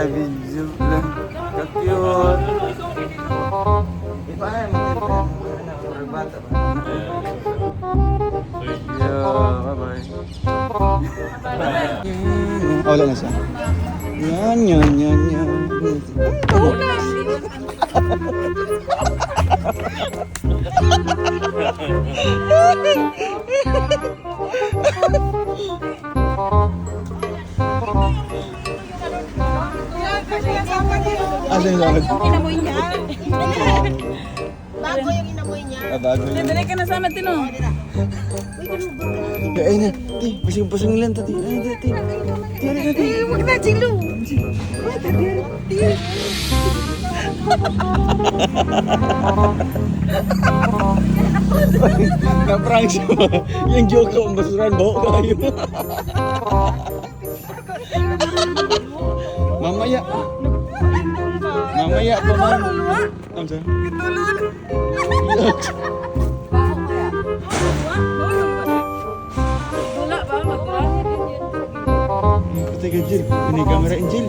Ay, video lang. Ka-cute. Iba na yung mga bata ba? Bye-bye. Wala na siya. Yan. Asan yung sakit? Inamoy niya. Bago yung inamoy niya. Bago yun. Dali ka na sa amin, Tino. Ay na, ti, pasing-pasing lang to, ti. Ay, ti. Huwag na, Chilo. Na-prank siya. Yung joke ko, basuran mo kayo. Mamaya. Mamaya pa man. Ano siya? Wala ba? Magkala? Patay ka, Jill. Ini kamera, Jill.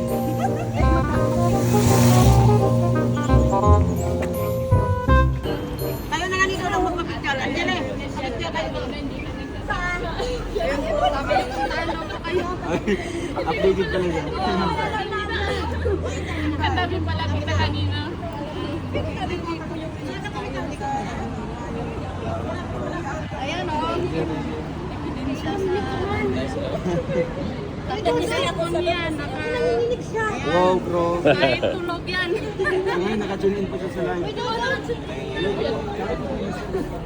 Tayo na nga nito lang magpapicture. Andiyan eh. Picture tayo. Updated pala yan. Katabi pala kita kanina. Ayan o. Nakadamisay ako niyan. Nanginginig siya. Wow, bro. Ay, tulog yan. Ay, naka-tune in pa siya sa live.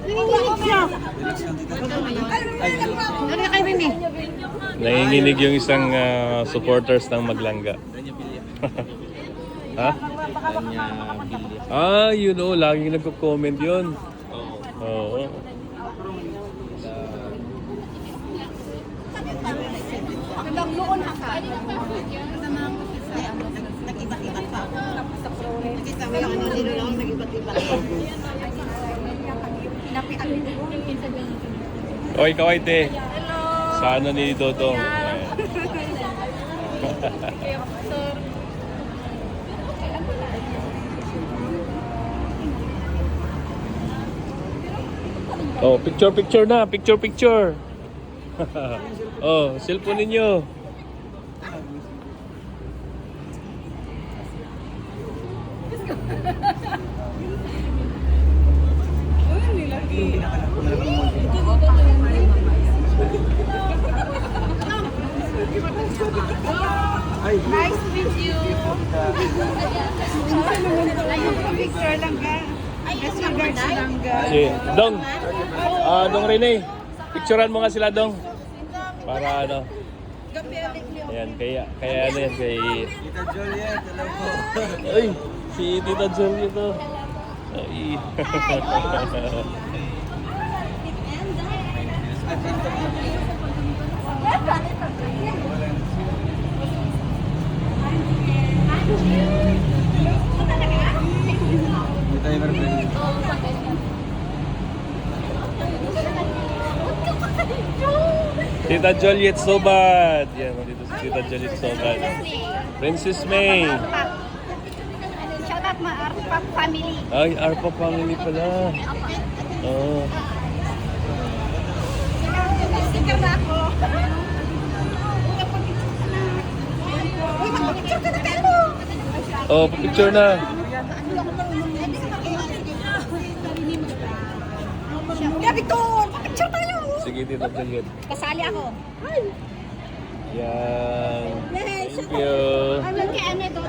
Nanginginig siya. Ano na kayo, Mimi? Nanginginig yung isang supporters ng Maglangga. Ha? Ah, yun o. Laging nagko-comment yun. Oo. Noon ka. Nag-ibat-ibat pa. Nakita mo yung ano nilo lang, nag-ibat-ibat pa. Oy, kaway te. Sa ano ni Dodong? Oh, picture na, picture. Oh, cellphone ninyo. Nice to meet you. Picture lang ka. Best regards lang ka. Si Dong. Dong Rene. Picturean mo nga sila, Dong. Para ano. Ayan, kaya ano yan, kay... Tita Juliet, hello po. Ay, si Tita Juliet to. Ay. Hindi tayo perfect. Tita Juliet Sobad. Yan, dito si Tita Juliet Sobad. Princess May. Shout out mga Arpa family. Ay, Arpa family pala. Oh. Sticker na ako. Uy, magpapicture ka na tayo. Oh, picture na. Gabi to, papicture tayo. Sige, Tita Juliet. Kasali ako. Yan. Yes. Thank you. Ano kay ano ito?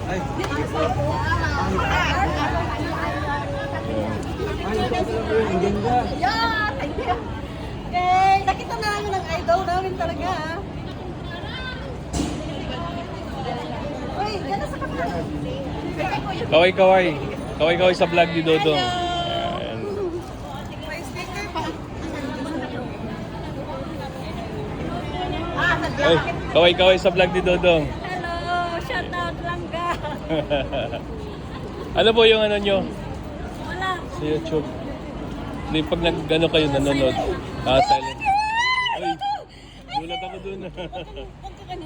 Ay, ang ganda. Yeah, thank you. Okay, nakita namin ang idol namin talaga. Uy, ganda sa kapatid. Kaway-kaway. Kaway-kaway sa vlog ni Dodong. Yan. May sticker pa. Ah, Ay, kaway-kaway sa vlog ni Dodong. Hello, shout out Langga. Ano po yung ano nyo? Wala. Sa YouTube. Hindi, pag nag-ano kayo nanonood. Silent. ka dun. Huwag kang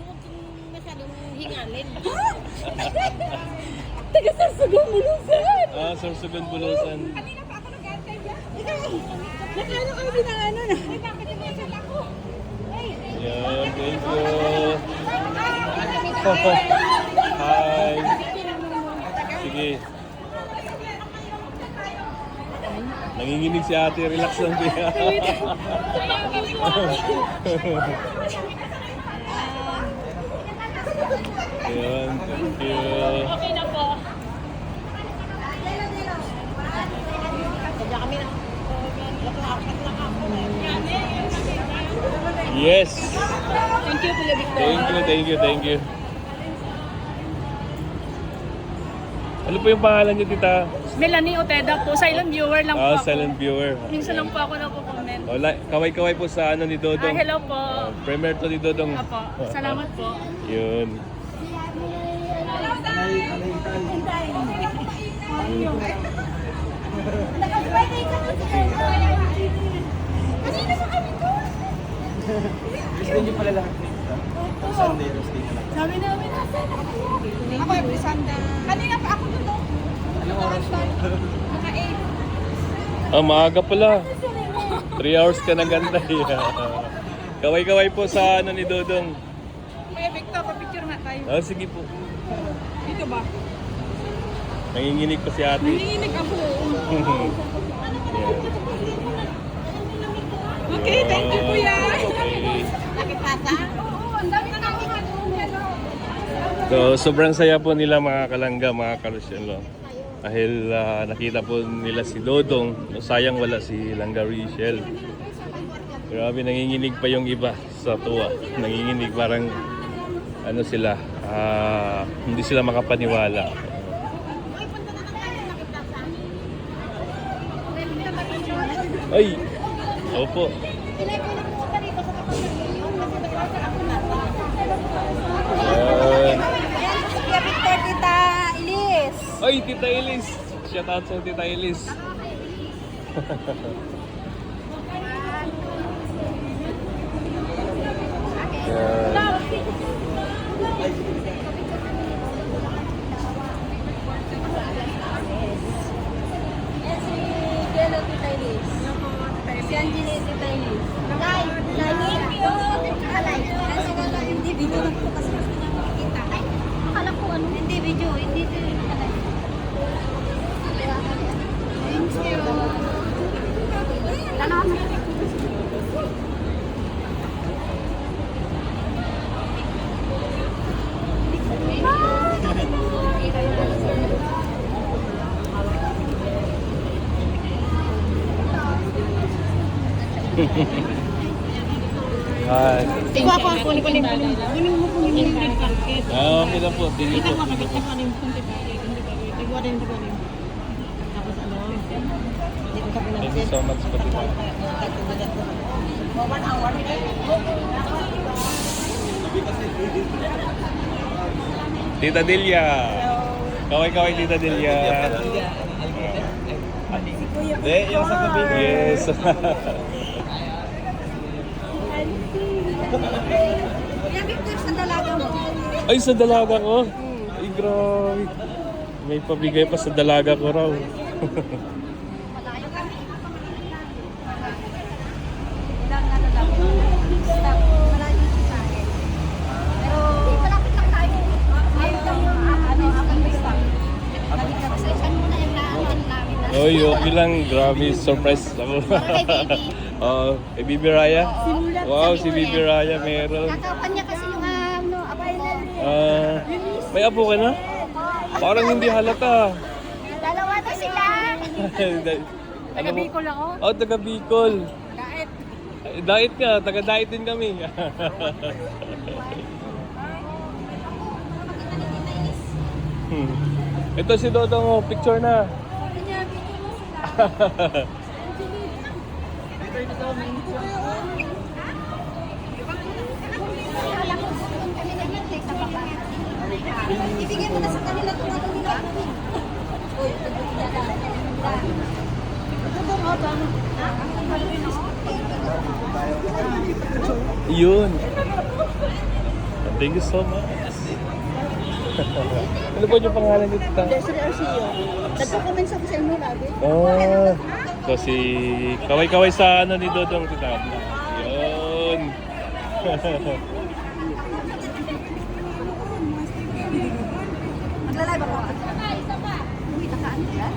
masyadong hingalin. Taga Sarsugon, Bulusan! Ah, Sorsogon, Bulusan. Kanina pa ako nag-antay dyan. Nakano kayo binangano na? Ay, bakit yung masal ako? Ay, Yan, thank you. Hi. Sige. Nanginginig si ate, relax lang siya. Ayan, thank you. okay na po. Sadya kami na. Yes. Thank you, Kuya Victor. Thank you. Ano po yung pangalan niyo, tita? Melanie Oteda po, silent viewer lang po Ah, ako. silent viewer. Minsan lang po ako nagko-comment. Wala, kaway-kaway po sa ano ni Dodong. Hello po. Premier to ni Dodong. Apo, salamat po. Yun. Kanina pa kami to. Gusto niyo pala lahat dito? Sunday, Thursday na lang. Sabi namin nasa Ako every Sunday. kanina pa ako doon. Anong oras na? Mga 8. Ah, maaga pala. 3 hours ka nagantay. Kaway-kaway po sa ano ni Dodong. Kuya Victor, pa-picture nga tayo. Ah, sige po. Dito ba? Nanginginig pa si ate. Nanginginig ako. Yan. Okay, thank you, Kuya. Okay. Nakipata? Oo, ang dami na namin So, sobrang saya po nila mga kalangga, mga karusyelo. Dahil nakita po nila si Dodong. Sayang wala si Langga Rachel. Grabe, nanginginig pa yung iba sa tuwa. Nanginginig parang ano sila, hindi sila makapaniwala. Ay! Opo. Ayan. Kuya Victor, Tita Ilis. Ay, Tita Elis! Shout out sa Tita Elis. Ayan. Si Angela Tita Ilis. Thank you. Hindi, video lang po kasi gusto niya makikita. Ay, akala ko ano. Hindi, video. Hindi, Thank you. Hi. Ikaw ako, kunin mo yung packet. Ah, okay na po. Tingin po. Nakabit na ko yung kunti pa. Tigwa rin. Tapos ano? Dito ka Thank you so much po, Tita. 1 hour. Tita Delia. Kaway-kaway, Tita Delia. Hindi, yung sa gabi na. Yes. Kuya Victor, sa dalaga mo. Ay, sa dalaga ko. Ay, grabe. May pabigay pa sa dalaga ko raw. Malayo kami. Ilang ano lang. Stop. Malayo sa akin. Pero, malapit lang tayo. Ayaw lang yung ano, akong stop. Pasensyan mo na yung naanan namin na. Oy, okay lang. Grabe, surprise ako. Para kay baby. Oh, kay Bibi Raya? Simulat Wow, sa si buhay. Bibi Raya meron. Kakapan niya kasi yung ano, abay na. May apo ka na? Parang hindi halata. Dalawa na sila. Ano mo? Bicol ako. Oh, taga Bicol. Kahit. Diet nga, taga diet din kami. Ito si Dodong, oh, picture na. Ibigay mo na sa kanila kung ano nila. Uy, Yun. Thank you so much. Ano po yung pangalan niyo, tita? Desiree Arcillo. Nagko-comments ako sa inyo lagi. Oh, so si kaway-kaway sa ano ni Dodong, tita. Yun. Magla-live ako. Kumita ka ano yan?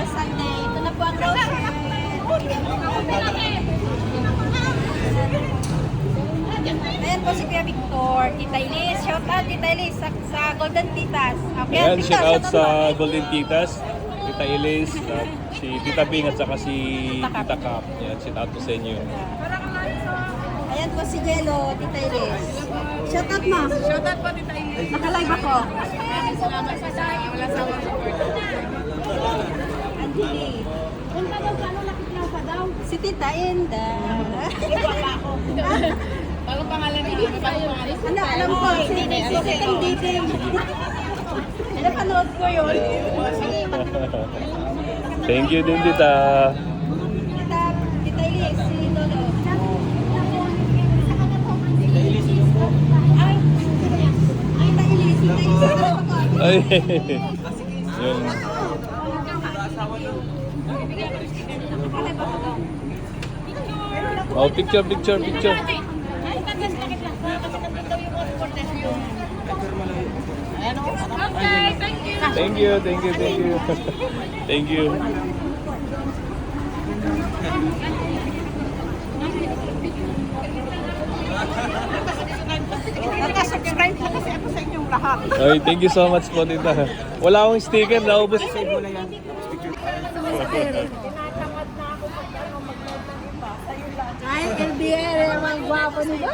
Sunday. Ito na po ang Ayan po si Kuya Victor, Tita Elise. Shout out Tita Elise sa Golden Titas. Okay, Ayan, Victor, shout out sa mo. Golden Titas, Tita Elise, at si Tita Bing at saka si Tita Cap. Ayan, shout out po sa inyo. Ayan po si Jello, Tita Elise. Shout out ma. Shout out po Tita Elise. Naka-live ako. Salamat sa sayo. Wala sa mga Andy. Kung ka daw, paano nakikita pa daw? Si Tita Enda. Bagong pangalan niya. May bagong pangalan. Ano, alam ko, si Titang Diding. Napanood ko yun. Thank you din, Tita. Tita Elise, si Lolo. Ay, Tita Elise. Ay, yun. Oh, picture. Ay, tagas bakit lang? Kasi nandun daw yung mga reporters yung... Okay, thank you. Thank you. Thank you. Naka-subscribe na kasi ako sa inyong lahat. Ay, thank you so much po, Tita. Wala akong sticker, naubos. Ay, LBR, ang gwapo nito.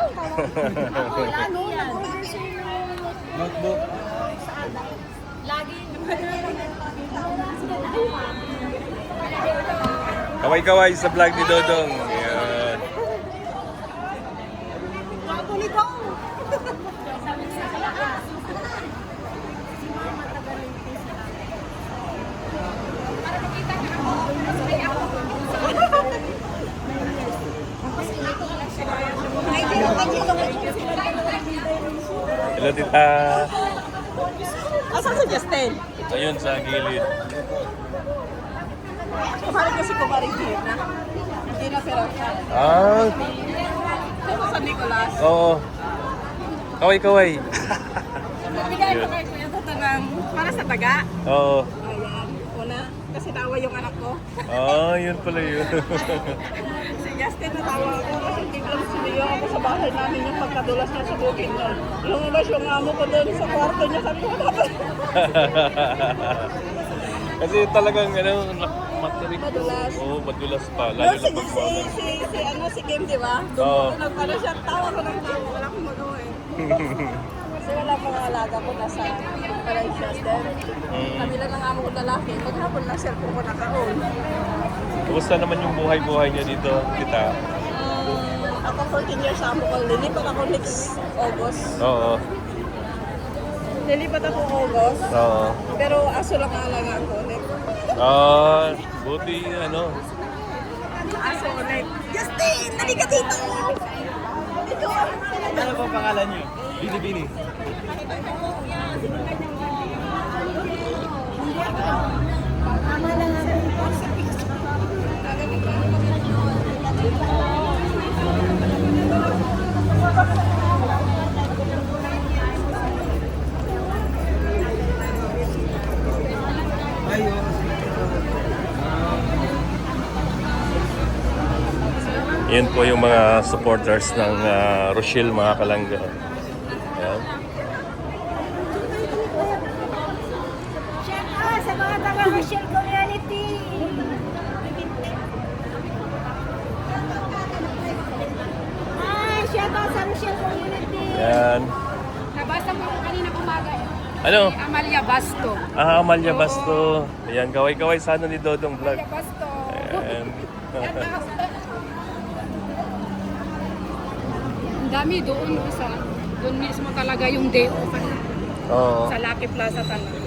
Notebook. Kaway-kaway sa vlog ni Dodong. Ayan. Gwapo nito. Hello, Tita. Asan si Justin? Ayun, sa gilid. Kumarin kasi kumarin Gina. Gina Ferrota. Ah, Ako sa Nicolas. oo. Kaway-kaway. Bigay ko kay Kuya Tata ng para sa taga. Oo. Ayan. Una, kasi nawa yung anak ko. Ah, yun pala yun. Si Justin natawa ako kasi biglang siniyo ako sa bahay namin yung pagkadulas niya sa bukid niya. Lumabas yung amo ko doon sa kwarto niya. Sabi ko, "Papa." Kasi talagang ano, matirik. Madulas. Oo, madulas pa. No, Lalo si, na pag si Kim, di ba? Oo. Nagpano siya, tawa ko ng tawa. Wala akong magawa eh. Kasi wala mga alaga ko nasa Malaysias. Then, kami lang ang amo ko lalaki. Maghapon lang cellphone ko naka-on. Kumusta naman yung buhay-buhay niyo dito, Tita? Ako 14 years sa amo ko. Lilipat ako next August. Oo. Lilipat ako August. Oo. Pero aso lang ang alaga ko ulit. Ah, buti ano. Aso ulit. Justin! Nalika dito! Dito! Ano po pangalan niyo? Bini-bini. Yan po yung mga supporters ng Rochelle, mga kalangga. Yan. Shout out sa mga taga-Rochelle community. Hi, shout out sa Rochelle community. Yan. Nabasa mo ko kanina umaga. Ano? Amalia Basto. Ah, Amalia Basto. Ayan, kaway-kaway sa ano ni Dodong Vlog. Basto. Ayan. Ang dami doon sa doon mismo talaga yung day off Oo. sa Lucky Plaza talaga.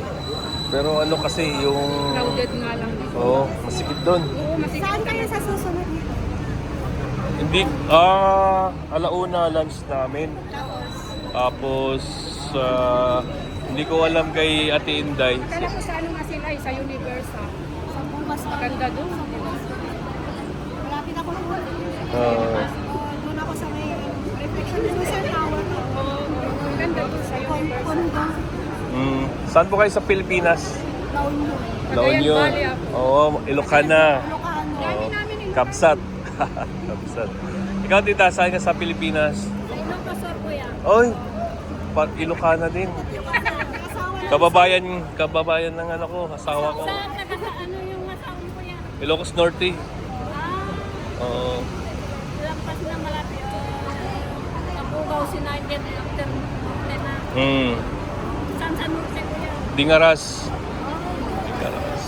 Pero ano kasi yung... Crowded nga lang. Oo, masikip doon. Oo, masikip. Saan kayo sa susunod? Hindi, alauna lunch namin. Tapos, hindi ko alam kay Ate Inday. Kala ko sa ano nga sila sa Universal. Sa Pumas maganda doon. Malapit ako doon. Doon ako sa may reflection doon sa tower. Maganda doon sa Universal. Saan po kayo sa Pilipinas? La Union. Oo, Ilocana. Oo. Kabsat. Kabsat. Ikaw, tita, saan ka sa Pilipinas? Sa Ilocosor po yan. Oy, Ilocana din. Kababayan ng ano ko, asawa ko. Sa taga ano yung asawa ko yan? Ilocos Norte. Oo. Lampas na malapit. Napugaw si Nigel after na. San Jose ko yan. Dingaras. Dingaras.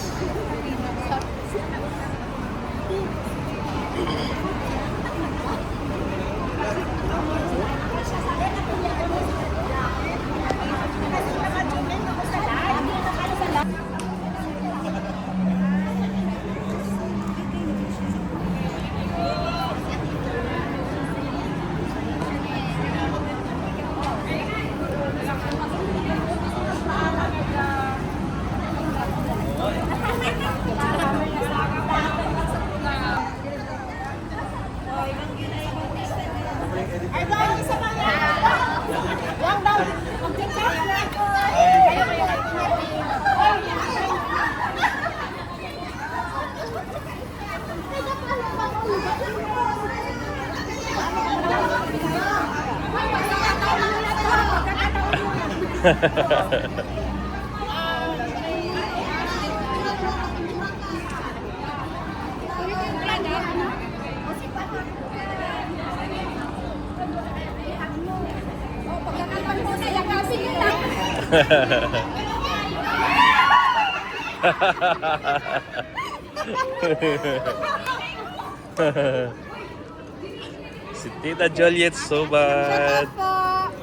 Si Tita Juliet Sobat.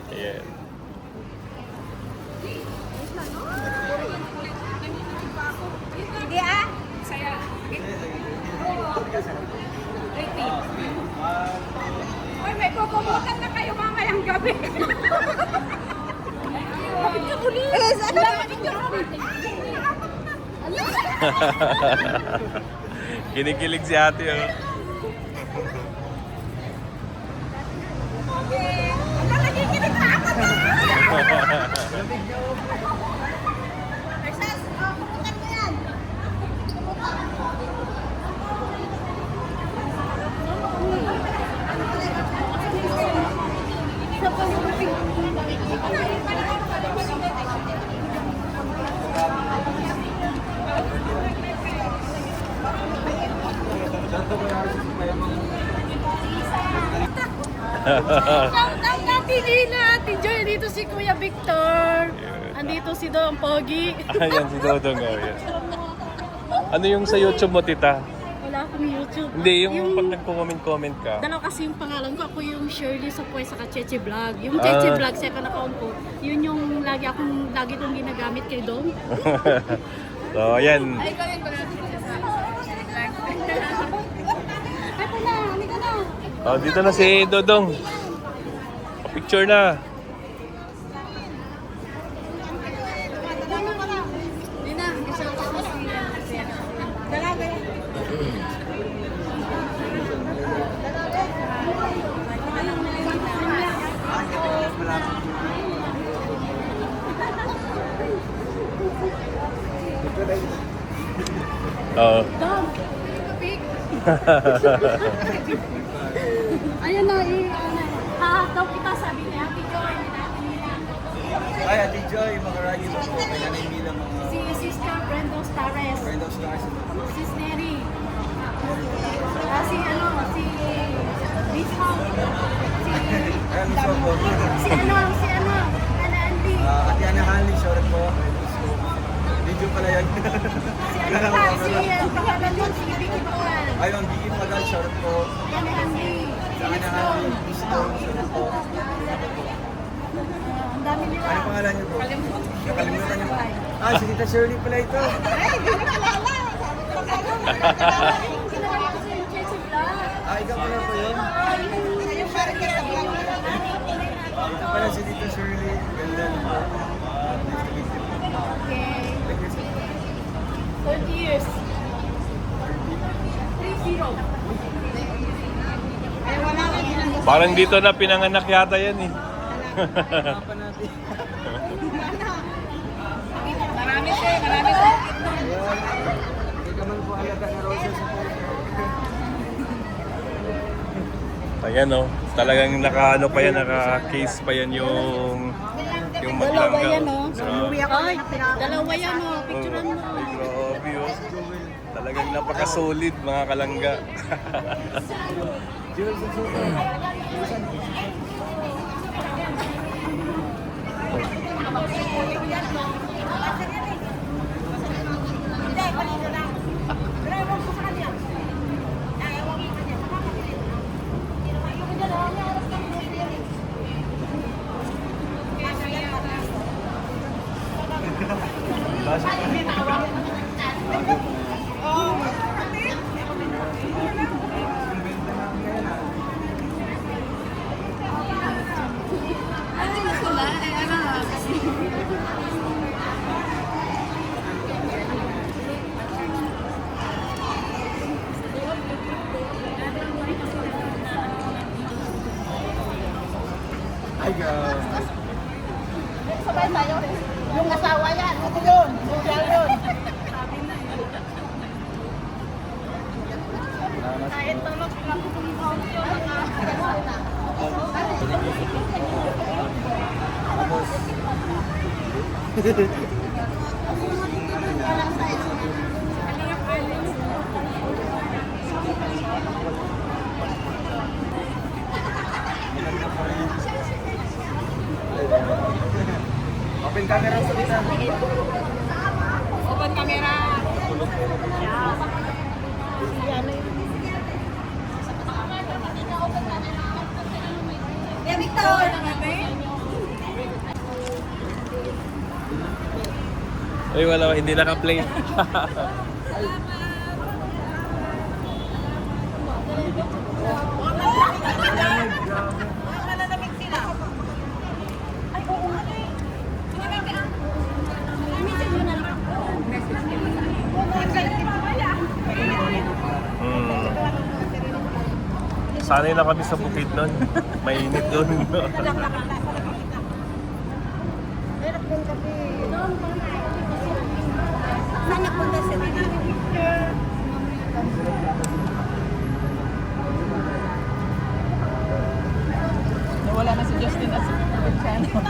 Ayan. Hindi ah. Saya. Oy, may pupumutan na kayo mamayang gabi. Bakit ka pulis? Ano? Kinikilig si ate, oh. Nakikinig na ako na! Ate Joy, dito si Kuya Victor. Andito si Dong Pogi. Ayan, si Dodong, oh. Yan. Ano yung sa YouTube mo, tita? Wala akong YouTube. Hindi, yung pag nagko-comment ka. Dalaw kasi yung pangalan ko. Ako yung Shirley Sopoy saka Cheche Vlog. Yung Cheche Vlog, second account ko. Yun yung lagi kong ginagamit kay Dong. So, ayan. Ay, ikaw yun. Ay, pala. Halika na. Oh, dito na si Dodong. Picture na. Oo. Ayan na, hahataw kita, sabi ni Ate Joy. Ay, Ate Joy, mga ragi mo po. Kaya naimila mga Si Sister Brenda Stares. friend of stars. Sis Neri. Si Miss Hong. Ay, miss mo po. Si Ana Andy. Ate Ana Hanley, short po. Video pala yan. Ang pangalan nun, si Vicky Bacal. Ayun, Biggie Pagal, short po. Ana Andy. Sa Ana Hanley, miss po. Short po. Ang dami nila. Ano pangalan niyo po? Nakalimutan niyo po. Ah, si Tita Shirley pala ito. Ay, hindi na kilala. Sabi ko, ginawa ko sa yung Cheche Vlog. Ah, ikaw pala po yun. Yung parang kaya sabi nyo. Ito pala si Tita Shirley. Parang dito na pinanganak yata yan eh. Hanapan natin. Marami siya, marami siya. Hindi ka man po alaga na roses sa po. Ayan oh, talagang naka-ano pa yan, naka-case pa yan yung Dalawa maglangga. yan oh. Grabe. Ay, dalawa yan oh. Picturean mo. Ay, grabe oh. Talagang napaka-solid mga kalangga. Jules sa suko. Ay, God. Sabay tayo. Yung asawa yan. Ito yun. Luya yun. Kahit tulog lang kung Tapos, open camera sa kita. open camera. Yeah, Victor! Ay, wala, hindi naka-play. Sanay na kami sa bukid nun. Mainit doon. Saan napunta sila? Nawala na si Justin as channel.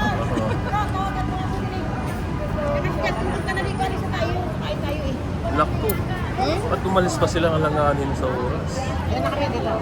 Naku. Ba't umalis pa silang alanganin sa oras? Yan na kami dito.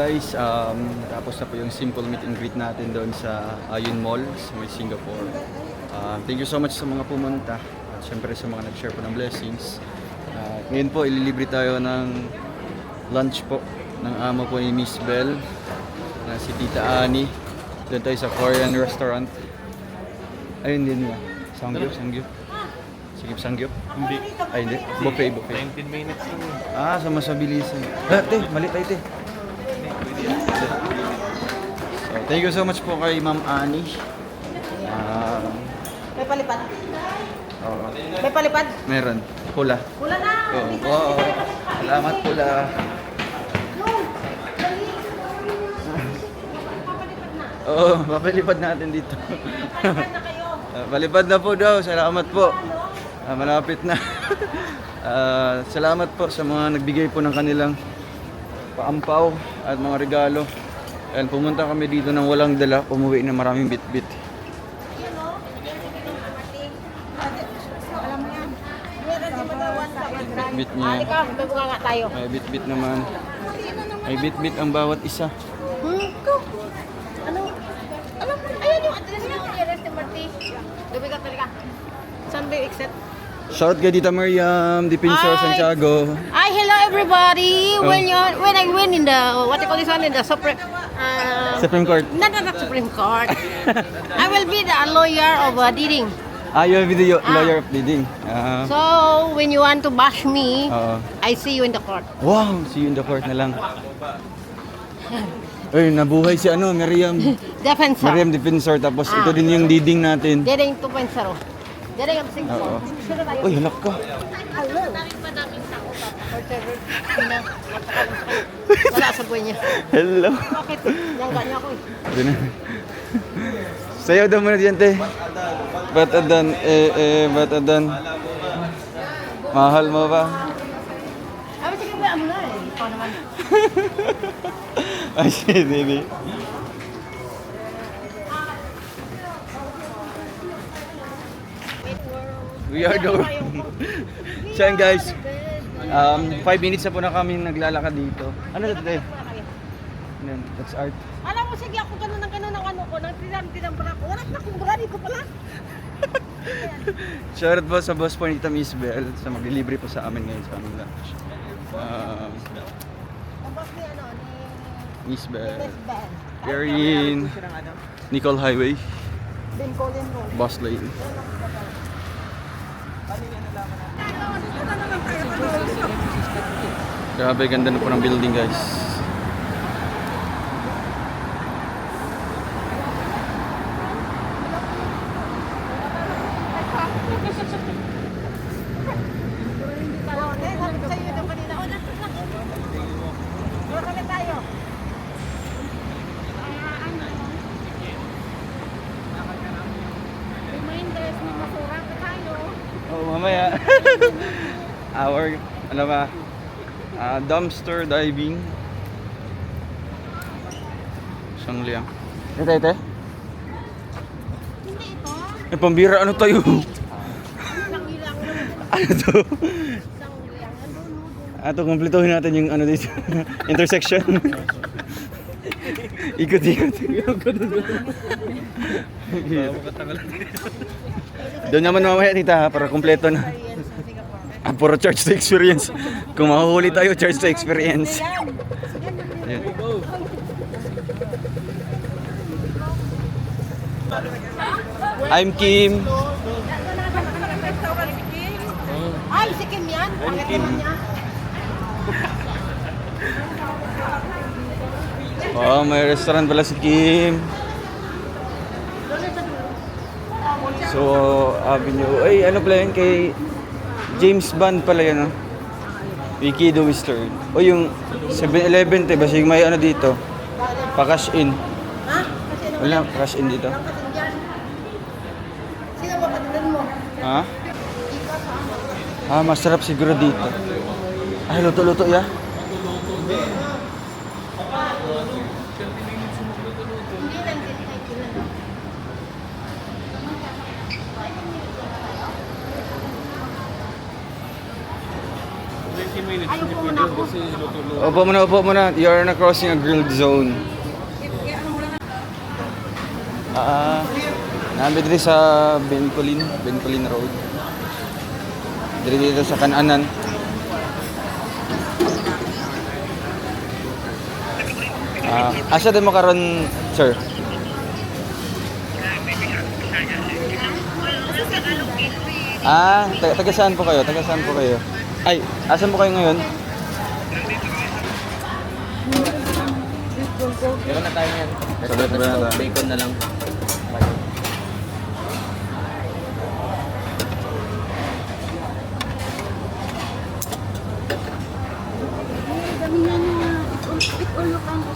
guys, tapos na po yung simple meet and greet natin doon sa Ayun Mall sa may Singapore. Thank you so much sa mga pumunta at syempre sa mga nag-share po ng blessings. Ngayon po, ililibre tayo ng lunch po ng amo po ni Miss Bell na si Tita Ani. Doon tayo sa Korean restaurant. Ayun din niya. Sangyup. Sangyup? Hindi. Ay, hindi. Buffet. 19 minutes lang yun. Sa mas mabilisan. Te, mali tayo, te. So, thank you so much po kay Ma'am Ani. May palipad. Oo. May palipad. Meron. Pula. Wala na. Oo. Salamat pula. Oo, papalipad natin dito. Palipad na po daw. Salamat po. Malapit na. Salamat po sa mga nagbigay po ng kanilang paampaw at mga regalo. And pumunta kami dito nang walang dala, umuwi na maraming bit-bit. Alam mo yan. Meron si Madawan sa Bit niya. Halika, magbuka nga tayo. May bit-bit naman. May bit-bit ang bawat isa. Ano? Alam mo, ayan yung address niya. Address ni Marty. Gabi ka talaga. Saan ba yung exit? Shout kay Tita Mariam, Dipinso, Hi. Santiago. Hi, hello everybody. Oh. When I win in the what you call this one in the Supreme Court. not Supreme Court. I will be the lawyer of deeding. You will be the lawyer of leading. So when you want to bash me, Oo. I see you in the court. Wow, see you in the court na lang. Ay, nabuhay si Miriam. Defensor. Miriam Defensor, tapos ito din yung leading natin. Deeding 2.0. Deeding ang 6. Oo. Uy, halak ka. Hello. Wala sa buhay niya. Hello. Bakit? Nangga niya ako eh. Yun na. Sayaw daw muna diyan, te. Batadan, batadan. Mahal mo ba? Ay, sige ba, ano na eh. Ikaw naman. Ay, shit, baby. We are the... So yan, guys. 5 minutes na po na kami naglalakad dito. Ano na today? That's art. Alam mo, sige ako ganun ng ano ko. Nang tinambra ko. Wala na akong bra dito pala. Shoutout po sa boss po ni Tita Miss Bell sa maglilibre po sa amin ngayon sa aming lunch. Ang boss ni ano, ni Miss Bell. Miss Ben. Erin. Nicole Highway. Ben Colin Road. Boss Lane. Grabe, ganda na po ng building, guys. Reminders na masurang ka tayo. Oh, mamaya. Our, ano ba? Dumpster diving. Isang liang. Ito. Hindi ito. Pambira, ano tayo? Isang ilang. Ano to? Isang ilang. Andun. Kumpletuhin natin yung ano dito. Intersection. Ikot-ikot. Doon naman mamaya, tita, para kumpleto na. Puro charge to experience. Kung mahuhuli tayo, charge to experience. Ayan. I'm Kim. Ay, si Kim yan. Pangit naman niya. Oh, may restaurant pala si Kim. So, Avenue. Ay, ano pala yun kay James Bond pala yun, no? Wiki the Western. O yung 7-Eleven, te, basig may ano dito. Pa-cash in. Ha? Kasi naman. Wala, cash in dito. Sino ba patinan mo? Ha? Masarap siguro dito. Ay, luto-luto ya. Hindi lang din kahit ilan. Upo muna. You're na crossing a grilled zone. Namin dito sa Bencolin Road. Dito sa Kananan. Asa din mo karon, sir? Taga saan po kayo? Ay, asan po kayo ngayon? Meron na tayo yan. Sabi ba na? Bacon na lang. Dami nga na. It-all kang.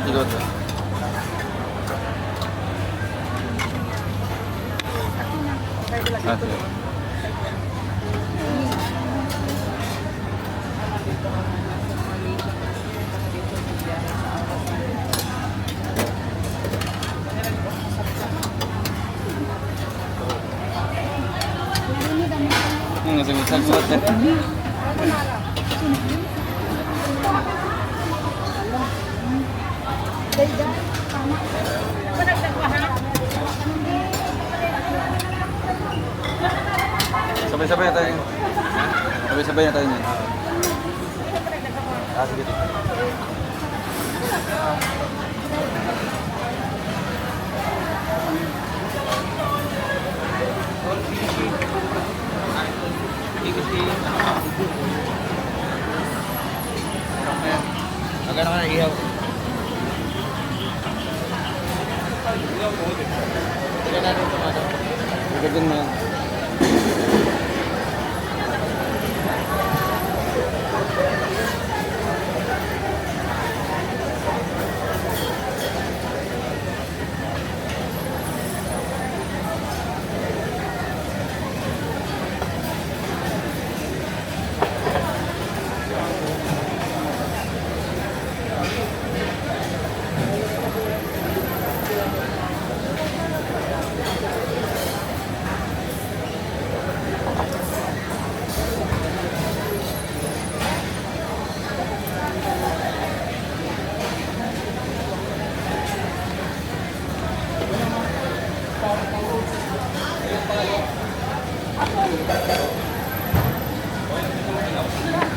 Ikot. Sige. Sagot na. Sabay-sabay na tayo. Sabay-sabay na tayo niyan. Sige. Magkano ka na ihaw? Tignan natin ito ano. Gagawin mo yan.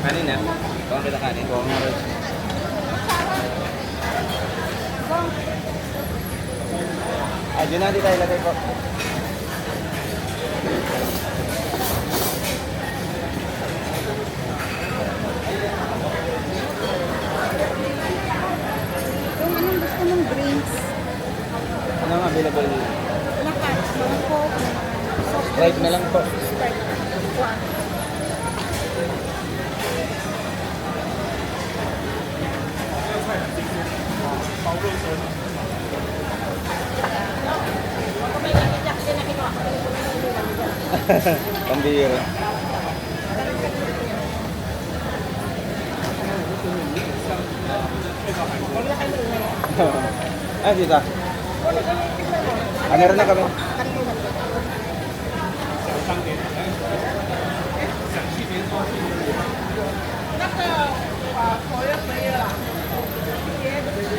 Kanin na? Bawang kita kanin. Bawang na rin. Diyan natin tayo lagay po. Kung anong gusto mong drinks, Ano ang available? lahat, mga coke, soft Right na lang po. Sprite. Pambira. Dito. Meron na kami.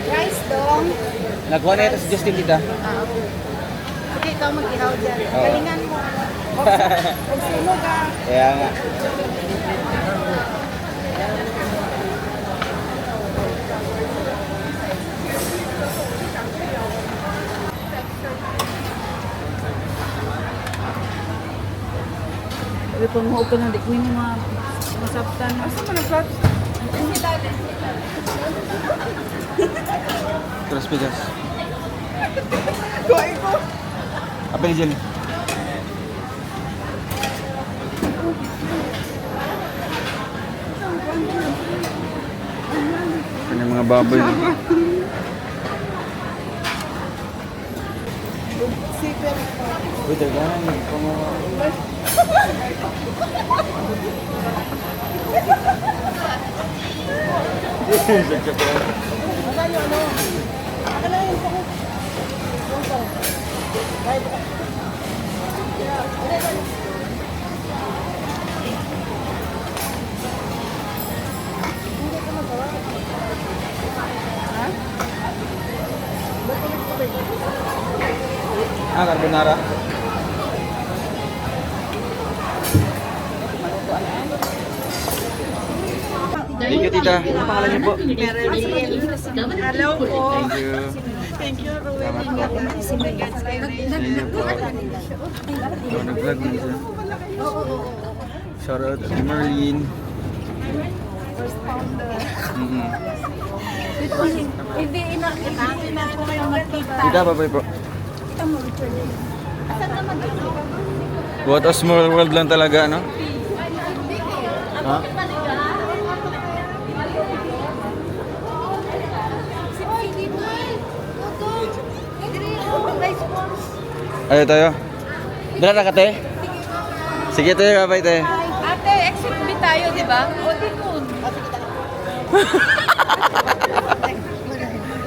Rice dong. Nagkuha na ito si Justin dito. Sige, ikaw mag-ihaw dyan. Oo. Galingan mo. Kung sino ka. Kaya nga. Sabi po mo ko na di ko yung mga masaptan. Asa mo na-plot? Crispy gas. Kuhay ko. Apel dyan. Yan yung mga baboy. Super. Uy, dagan. Ah, carbonara. Thank you, tita. Ano pangalan niyo po? Hello po. Thank you. Thank you, Salamat po. Thank you po. Ikaw nag-vlog mo siya. Shout out to Merlin. Hindi ina po kayo magkita. Tita, babay po. Saan naman dito? What a small world lang talaga, no? Ha? Ayo tayo. Dala na ka, te? Sige, tayo, babay, te. Ate, exit B tayo, di ba? O, di po.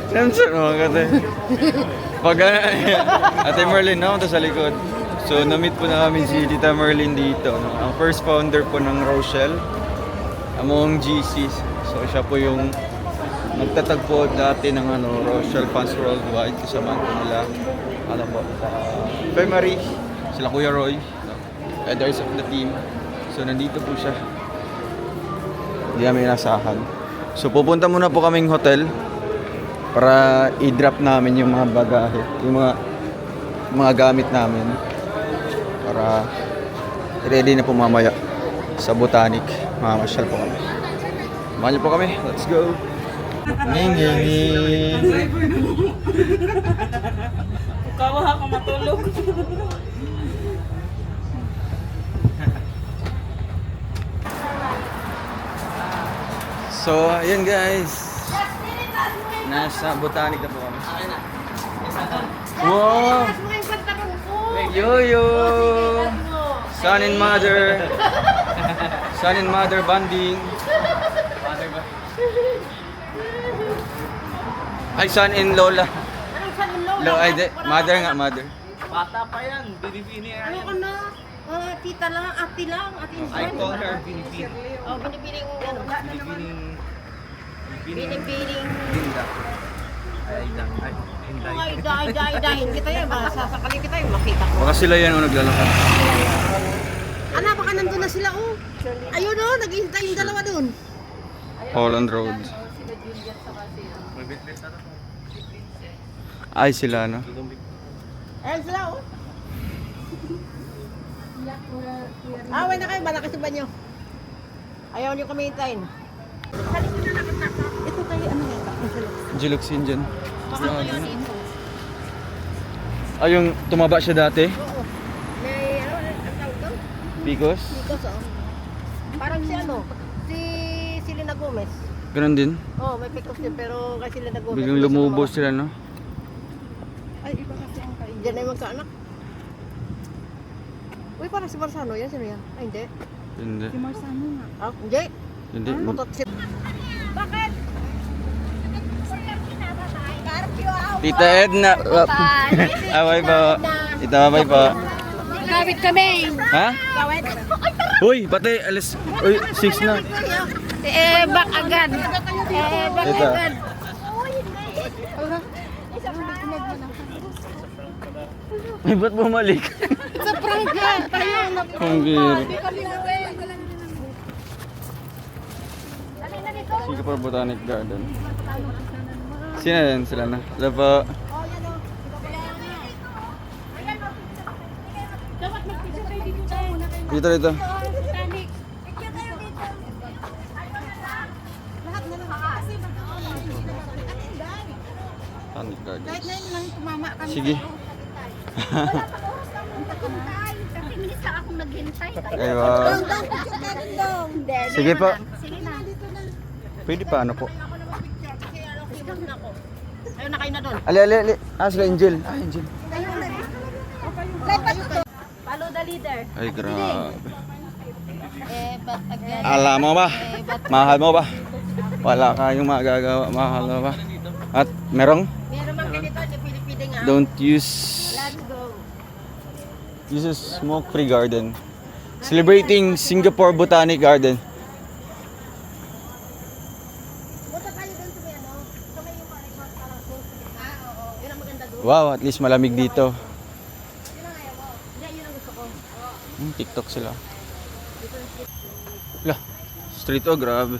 Sensor mo ka, te. Pag Ate Merlin, no? Ito sa likod. So, na-meet po namin si Tita Merlin dito. No? Ang first founder po ng Rochelle. Among GCs. So, siya po yung nagtatagpo dati ng Rochelle Fans Worldwide. Kasama po nila. Ano po? Kay Marie. Sila Kuya Roy. Others of the team. So, nandito po siya. Hindi namin inasahan. So, pupunta muna po kaming hotel para i-drop namin yung mga bagahe, yung mga gamit namin para ready na po mamaya sa Botanic. Mamasyal po kami. Samahan niyo po kami. Let's go! Kawaha ka matulog. So, ayun guys. Nasa Botanic na po kami. Wow! Yo-yo! Son and mother. Son and mother bonding. Ay, son and Lola. Anong son in law? Ay, mother nga, mother. Bata pa yan. Binibini Ano ka na? Tita lang, ate lang, ate I call her Binibini. Oh, binibining ano? Binibining. Binibining. Linda. Ay, Hinday. Ay, dahin kita yan. Sasakali kita yung makita ko. Baka sila yan o naglalakad. Anak, baka nandun na sila, oh. Ayun, oh, naghihintay yung dalawa dun. Holland Road. Ay, sila, no? Ayun sila, oh. Away na kayo, malaki si banyo. Ayaw niyo kami hintayin. Ito tayo, ano yan? Jiluxin dyan. Ay, yung tumaba siya dati? Oo. May, ano, ang tawag to? Picos? Nikos, oh. Parang si ano, si Selena Gomez. Ganon din? Oh, may picos din, pero kay Selena Gomez. Biglang lumubos sila, no? Ay, iba kasi ang kain. Diyan na yung magkaanak. Uy, parang si Marzano yan. Sino yan? Ay, hindi. Hindi. Marzano nga. Ah, hindi. Hindi. Mutot si... Bakit? Tita Edna. Abay po. Tita, abay po. Gawit kami. Ha? Gawit. Uy, pati alas. Uy, 6 na. Bak agad. Bak Tita. agad. Ay, ba't bumalik? Sa prangka. Tayo. Ang biro. Singapore Botanic Garden. Sino yan sila na? Hello po. Dito, dito. Botanic Garden. Kahit na yun lang tumama kami. Sige. Kasi minutes lang akong naghintay. Ay, wow. Sige po. Sige na. Pwede pa, ano po? Ayun na kayo na doon. Ali, ali, ali. Ah, sila Angel. Ah, Angel. Follow the leader. Ay, grabe. But again. Alam mo ba? Mahal mo ba? Wala kayong magagawa. Mahal mo ba? At merong Meron mang ganito, pili-pili nga. don't use Let's go. This is smoke-free garden. Celebrating Singapore Botanic Garden. Punta tayo doon sa may ano, sa may yung parang parang pool. Oo. Yun ang maganda doon. Wow, at least malamig dito. Yun ang ayaw mo. Hindi, yun ang gusto ko. TikTok sila. Lah, street oh, grabe.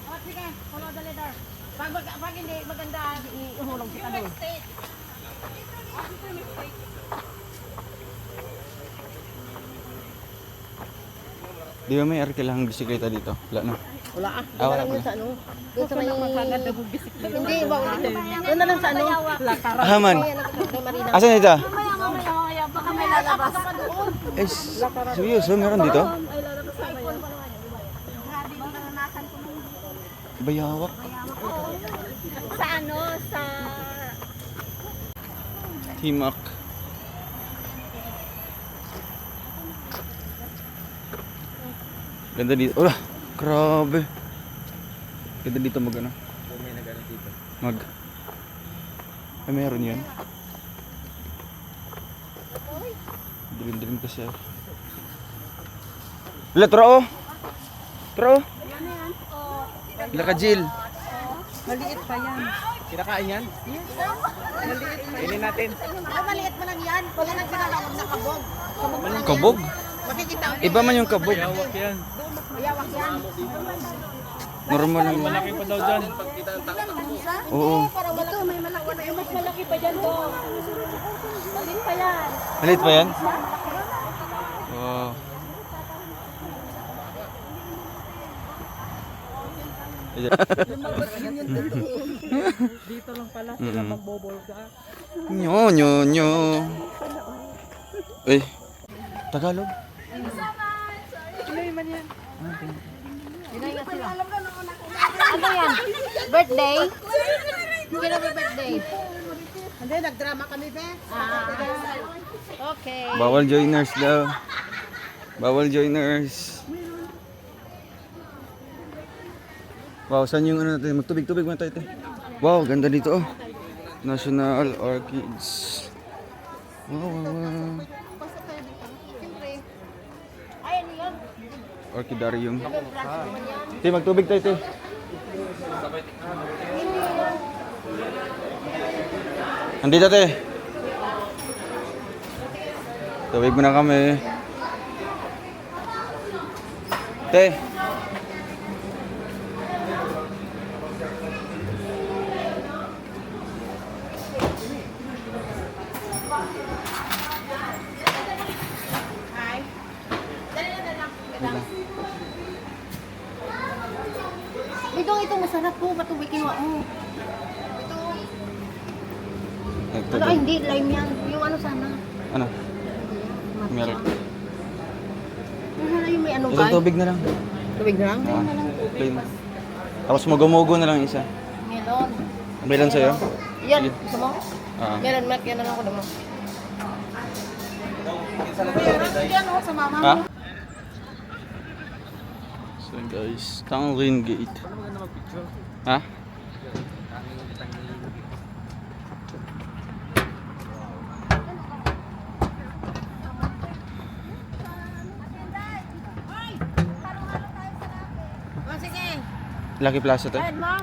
Oh, sige. Follow the leader. Pag hindi maganda, ihulog kita doon. Di ba may kailangang bisikleta dito? Wala na. Wala ah. Ah, wala Doon pala. sa ano. Doon sa may... Hindi, ba ulit. Doon na lang sa ano. Haman. Kay Marina. Asan ito? Mamaya. Baka may lalabas. Eh, seryoso, meron dito? Bayawak. Sa ano, sa... Timak. Ganda dito. Oh, grabe. Ganda dito mag ano. May nag-ano dito. Mag. Ay, meron yan. Dilim-dilim kasi. Wala, tro. Tro. Wala ka, Jill. Kinakain yan? Kainin natin. Maliit mo lang yan. Wala nang ginagawag na kabog. Kabog mo lang yan. Kabog? Makikita mo. Iba man yung kabog. Yawak yan. Mayawak yan. Normal lang. Malaki pa daw dyan. Oo. Ito, may malaki na. Mas malaki pa dyan to. Malit pa yan. Malit pa yan? Wow. Dito lang pala sila magbobolga. Nyo, nyo, nyo. Eh, Tagalog? Ano yan? Birthday? Hindi na birthday. Hindi, nagdrama kami, be. Okay. Bawal joiners daw. Bawal joiners. Wow, saan yung ano natin? Magtubig-tubig muna tayo. Wow, ganda dito oh. National Orchids. Wow, wow, wow. Ay, ano yun? Orchidarium. Te, magtubig tayo, te. Andito, te. Tubig muna kami. Te. Ito masarap po. Patubig kinuha mo. Ano, ay, Nagtubig. hindi. Lime yan. Yung ano sana. Ano? Matcha. Milk. Yung sana yung may ano Isang ba? tubig na lang. Tubig na lang. Ah, plain. Tapos mugo-mugo na lang isa. Melon. Meron sa'yo? Yan. Sige. Gusto mo? Ah. Melon milk. Yan na lang ko naman. Yan, oh, sa mama Ha? mo. So guys, Tanglin Gate. Ha? Oh, sige. Lucky Plaza to? Ayan mo.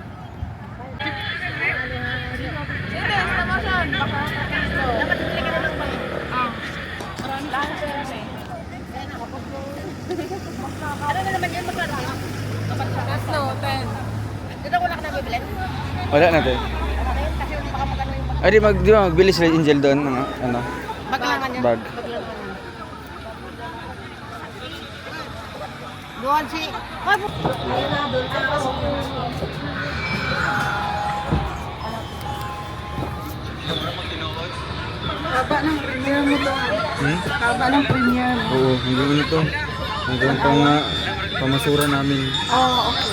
Sige, promotion. Dapat bili ka na ng bike. Marami lang sa eh. Ano na naman yun? Magkano yun? Tatlo, 10. Dito ko lang ka na bibili. Wala natin. Ano yun? Kasi baka magkano yung Ay, di ba magbili sila Angel doon ng ano? Maglangan yan. Bag. Maglangan yan. Doon si... Ay, ayun na, doon ka. Haba ng premiere mo to. Hmm? Haba ng premiere. Oo, hanggang ano to. Hanggang pamasura namin. Oo, okay.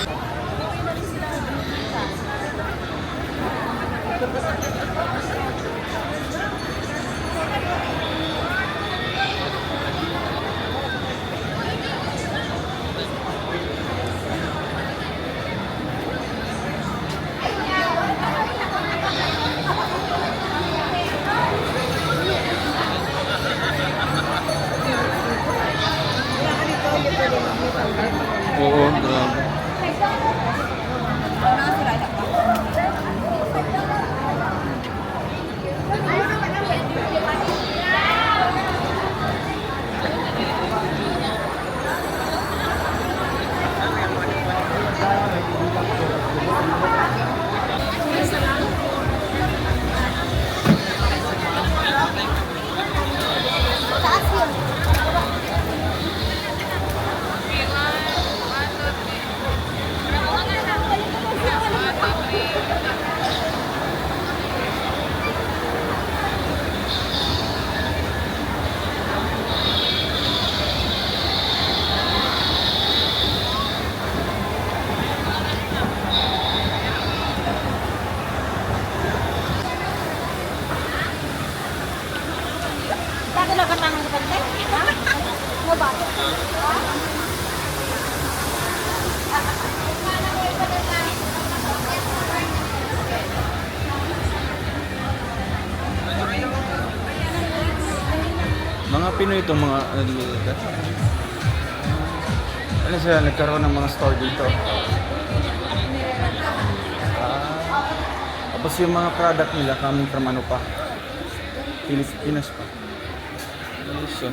Pinoy itong mga dito. Ano sila, nagkaroon ng mga store dito. Tapos yung mga product nila coming from ano pa? Pilipinas pa. So,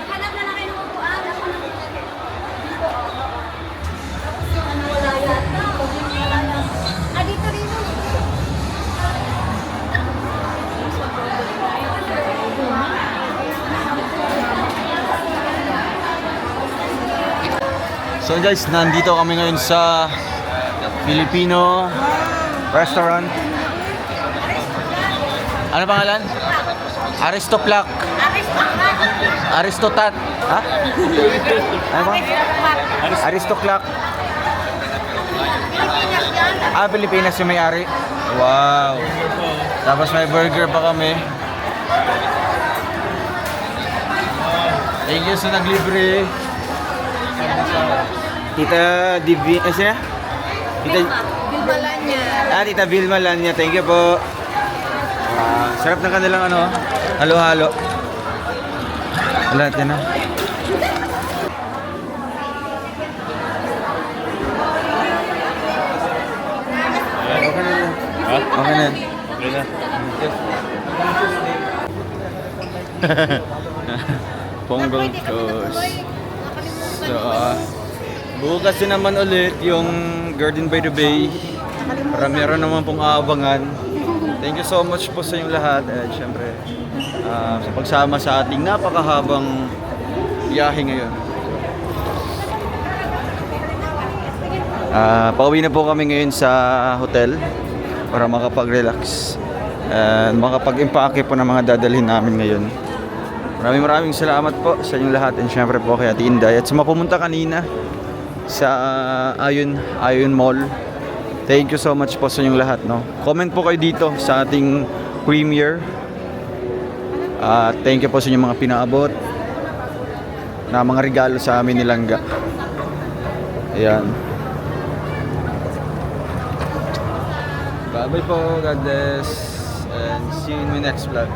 Hanap na lang kayo ng upuan. Ako na wala yan. Ah, dito rin. so guys, nandito kami ngayon sa Filipino restaurant. Ano pangalan? Aristoplak. Aristotat. Ha? Ano ba? Aristoplak. Ah, Pilipinas yung may-ari. Wow. Tapos may burger pa kami. Thank you sa naglibre. Tita Divi, siya? Tita Vilma Lanya. Tita Vilma Lanya, thank you po. Sarap ng kanilang ano, halo-halo. Wala, yan na. Okay na yan. Ha? Okay na yan. Okay na. Ponggol Toast. So, bukas din naman ulit yung Garden by the Bay. Para meron naman pong aabangan. Thank you so much po sa inyong lahat. At syempre, sa pagsama sa ating napakahabang biyahe ngayon. Pauwi na po kami ngayon sa hotel para makapag-relax. And makapag-impake po ng mga dadalhin namin ngayon. Maraming salamat po sa inyong lahat and syempre po kay Ate Inday at sa mga pumunta kanina sa Ion Mall. Thank you so much po sa inyong lahat, no. Comment po kayo dito sa ating premiere. Thank you po sa inyong mga pinaabot na mga regalo sa amin ni Langga. Ayan. Bye-bye po, God bless, and see you in my next vlog.